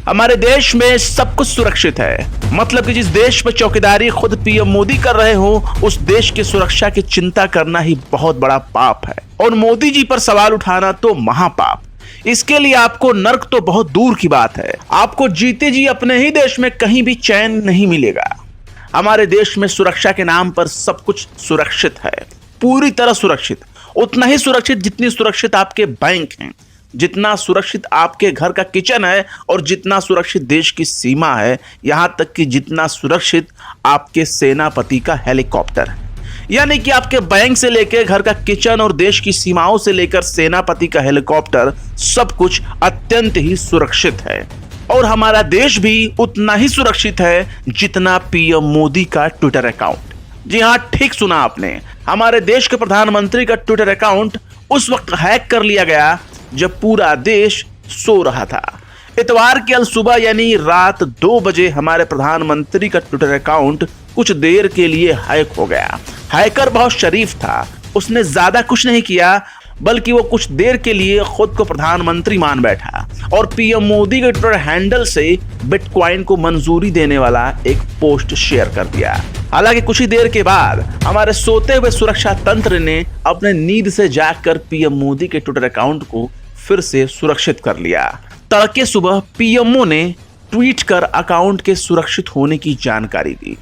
हमारे देश में सब कुछ सुरक्षित है। मतलब कि जिस देश में चौकीदारी खुद पीएम मोदी कर रहे हो, उस देश की सुरक्षा की चिंता करना ही बहुत बड़ा पाप है, और मोदी जी पर सवाल उठाना तो महापाप। इसके लिए आपको नर्क तो बहुत दूर की बात है, आपको जीते जी अपने ही देश में कहीं भी चैन नहीं मिलेगा। हमारे देश में सुरक्षा के नाम पर सब कुछ सुरक्षित है, पूरी तरह सुरक्षित। उतना ही सुरक्षित जितनी सुरक्षित आपके बैंक हैं, जितना सुरक्षित आपके घर का किचन है, और जितना सुरक्षित देश की सीमा है, यहां तक कि जितना सुरक्षित आपके सेनापति का हेलीकॉप्टर है। यानी कि आपके बैंक से लेकर घर का किचन और देश की सीमाओं से लेकर सेनापति का हेलीकॉप्टर, सब कुछ अत्यंत ही सुरक्षित है। और हमारा देश भी उतना ही सुरक्षित है जितना पीएम मोदी का ट्विटर अकाउंट। जी हां, ठीक सुना आपने, हमारे देश के प्रधानमंत्री का ट्विटर अकाउंट उस वक्त हैक कर लिया गया जब पूरा देश सो रहा था। इतवार की अल सुबह यानी रात 2 बजे हमारे प्रधानमंत्री का ट्विटर अकाउंट कुछ देर के लिए हैक हो गया। हैकर बहुत शरीफ था, उसने ज्यादा कुछ नहीं किया, बल्कि वो कुछ देर के लिए खुद को प्रधानमंत्री मान बैठा और पीएम मोदी के ट्विटर हैंडल से बिटकॉइन को मंजूरी देने वाला एक पोस्ट शेयर कर दिया। हालांकि कुछ ही देर के बाद हमारे सोते हुए सुरक्षा तंत्र ने अपने नींद से जागकर पीएम मोदी के ट्विटर अकाउंट को फिर से सुरक्षित कर लिया। तड़के सुबह पीएमओ ने ट्वीट कर अकाउंट के सुरक्षित होने की जानकारी दी।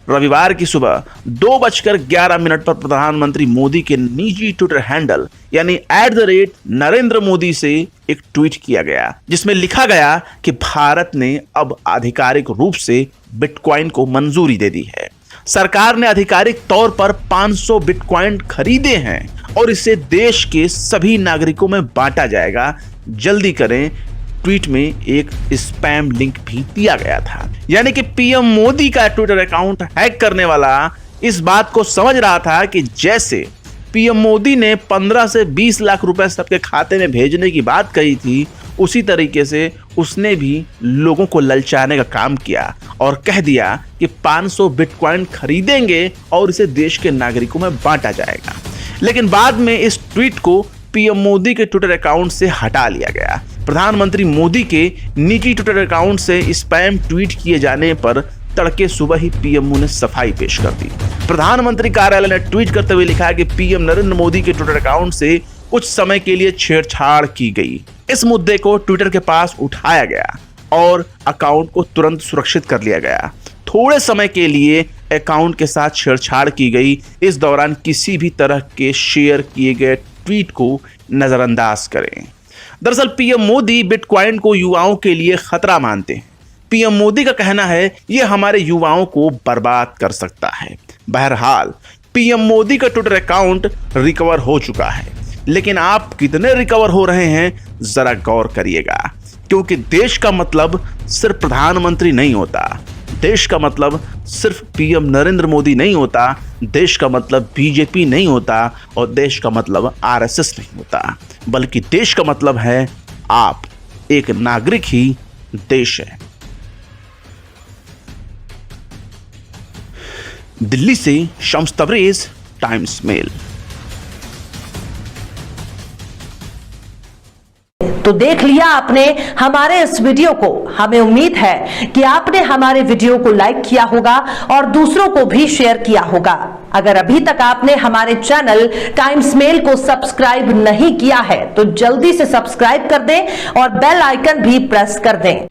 रविवार की सुबह 2:11 पर प्रधानमंत्री मोदी के निजी ट्विटर हैंडल यानी @नरेंद्र मोदी से एक ट्वीट किया गया, जिसमें लिखा गया कि भारत ने अब आधिकारिक रूप से बिटकॉइन को मंजूरी दे दी है। सरकार ने आधिकारिक तौर पर 500 बिटकॉइन खरीदे हैं और इसे देश के सभी नागरिकों में बांटा जाएगा। जल्दी करें। ट्वीट में एक स्पैम लिंक भी दिया गया था। यानी कि पीएम मोदी का ट्विटर अकाउंट हैक करने वाला इस बात को समझ रहा था कि जैसे पीएम मोदी ने 15 से 20 लाख रुपए सबके खाते में भेजने की बात कही थी, उसी तरीके से उसने भी लोगों को ललचाने का काम किया और कह दिया कि 500 बिटकॉइन खरीदेंगे और इसे देश के नागरिकों में बांटा जाएगा। लेकिन बाद में इस ट्वीट को पीएम मोदी के ट्विटर अकाउंट से हटा लिया गया। प्रधानमंत्री मोदी के निजी ट्विटर अकाउंट से स्पैम ट्वीट किए जाने पर तड़के सुबह ही पीएमओ ने सफाई पेश कर दी। प्रधानमंत्री कार्यालय ने ट्वीट करते हुए लिखा कि पीएम नरेंद्र मोदी के ट्विटर अकाउंट से कुछ समय के लिए छेड़छाड़ की गई। इस मुद्दे को ट्विटर के पास उठाया गया और अकाउंट को तुरंत सुरक्षित कर लिया गया। थोड़े समय के लिए अकाउंट के साथ छेड़छाड़ की गई। इस दौरान किसी भी तरह के शेयर किए गए ट्वीट को नजरअंदाज करें। दरअसल पीएम मोदी बिटकॉइन को युवाओं के लिए खतरा मानते हैं। पीएम मोदी का कहना है यह हमारे युवाओं को बर्बाद कर सकता है। बहरहाल पीएम मोदी का ट्विटर अकाउंट रिकवर हो चुका है, लेकिन आप कितने रिकवर हो रहे हैं जरा गौर करिएगा, क्योंकि देश का मतलब सिर्फ प्रधानमंत्री नहीं होता, देश का मतलब सिर्फ पीएम नरेंद्र मोदी नहीं होता, देश का मतलब बीजेपी नहीं होता और देश का मतलब आरएसएस नहीं होता, बल्कि देश का मतलब है आप, एक नागरिक ही देश है। दिल्ली से शम्स तबरेज, टाइम्स मेल। तो देख लिया आपने हमारे इस वीडियो को। हमें उम्मीद है कि आपने हमारे वीडियो को लाइक किया होगा और दूसरों को भी शेयर किया होगा। अगर अभी तक आपने हमारे चैनल टाइम्स मेल को सब्सक्राइब नहीं किया है तो जल्दी से सब्सक्राइब कर दें और बेल आइकन भी प्रेस कर दें।